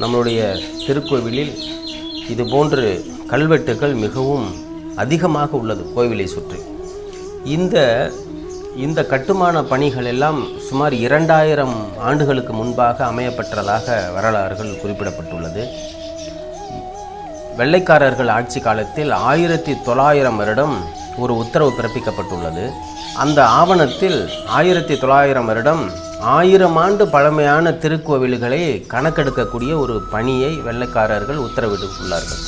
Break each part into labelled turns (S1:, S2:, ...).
S1: நம்மளுடைய திருக்கோவிலில் இதுபோன்று கல்வெட்டுகள் மிகவும் அதிகமாக உள்ளது கோவிலை சுற்றி. இந்த கட்டுமான பணிகள் எல்லாம் சுமார் 2000 ஆண்டுகளுக்கு முன்பாக அமையப்பட்டதாக வரலாறுகள் குறிப்பிடப்பட்டுள்ளது. வெள்ளைக்காரர்கள் ஆட்சி காலத்தில் 1900 வருடம் ஒரு உத்தரவு பிறப்பிக்கப்பட்டுள்ளது. அந்த ஆவணத்தில் 1900 வருடம் 1000 ஆண்டு பழமையான திருக்கோவில்களை கணக்கெடுக்கக்கூடிய ஒரு பணியை வெள்ளைக்காரர்கள் உத்தரவிட்டுள்ளார்கள்.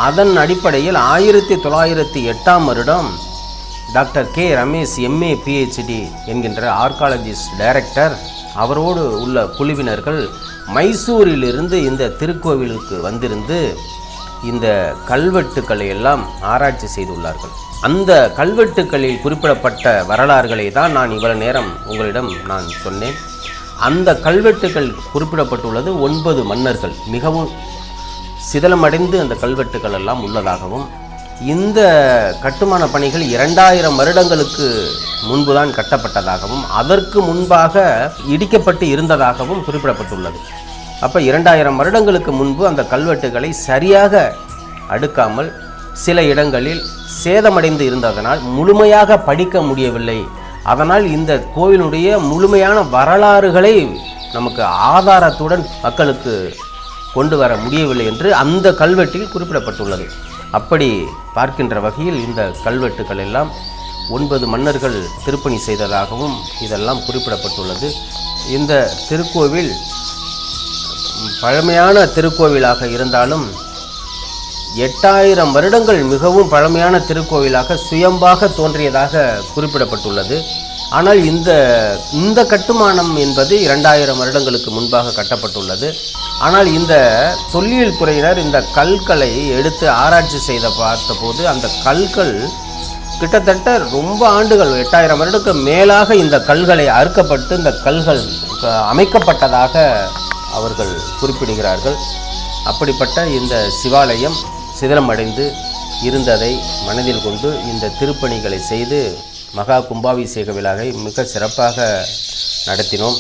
S1: அதன் அடிப்படையில் 1908 வருடம் doctor K Ramesh MA PhD என்கின்ற ஆர்காலஜிஸ்ட் டைரக்டர் அவரோடு உள்ள குழுவினர்கள் மைசூரிலிருந்து இந்த திருக்கோவிலுக்கு வந்திருந்து இந்த கல்வெட்டுக்களை எல்லாம் ஆராய்ச்சி செய்துள்ளார்கள். அந்த கல்வெட்டுக்களில் குறிப்பிடப்பட்ட வரலாறுகளை தான் நான் இவ்வளவு நேரம் உங்களிடம் நான் சொன்னேன். அந்த கல்வெட்டுக்கள் குறிப்பிடப்பட்டுள்ளது 9 மன்னர்கள், மிகவும் சிதலமடைந்து அந்த கல்வெட்டுக்கள் எல்லாம் உள்ளதாகவும், இந்த கட்டுமான பணிகள் 2000 வருடங்களுக்கு முன்புதான் கட்டப்பட்டதாகவும் அதற்கு முன்பாக இடிக்கப்பட்டு இருந்ததாகவும் குறிப்பிடப்பட்டுள்ளது. அப்போ 2000 வருடங்களுக்கு முன்பு அந்த கல்வெட்டுகளை சரியாக அடுக்காமல் சில இடங்களில் சேதமடைந்து இருந்ததனால் முழுமையாக படிக்க முடியவில்லை. அதனால் இந்த கோவிலுடைய முழுமையான வரலாறுகளை நமக்கு ஆதாரத்துடன் மக்களுக்கு கொண்டு வர முடியவில்லை என்று அந்த கல்வெட்டில் குறிப்பிடப்பட்டுள்ளது. அப்படி பார்க்கின்ற வகையில் இந்த கல்வெட்டுக்கள் எல்லாம் 9 மன்னர்கள் திருப்பணி செய்ததாகவும் இதெல்லாம் குறிப்பிடப்பட்டுள்ளது. இந்த திருக்கோவில் பழமையான திருக்கோவிலாக இருந்தாலும் 8000 வருடங்கள் மிகவும் பழமையான திருக்கோவிலாக சுயம்பாக தோன்றியதாக குறிப்பிடப்பட்டுள்ளது. ஆனால் இந்த கட்டுமானம் என்பது 2000 வருடங்களுக்கு முன்பாக கட்டப்பட்டுள்ளது. ஆனால் இந்த தொல்லியல் துறையினர் இந்த கற்களை எடுத்து ஆராய்ச்சி செய்த பார்த்தபோது அந்த கற்கள் கிட்டத்தட்ட ரொம்ப ஆண்டுகள் 8000 வருடத்துக்கு மேலாக இந்த கற்களை அறுக்கப்பட்டு இந்த கற்கள் அமைக்கப்பட்டதாக அவர்கள் குறிப்பிடுகிறார்கள். அப்படிப்பட்ட இந்த சிவாலயம் சிதிலமடைந்து இருந்ததை மனதில் கொண்டு இந்த திருப்பணிகளை செய்து மகா கும்பாபிஷேக விழாவை மிக சிறப்பாக நடத்தினோம்.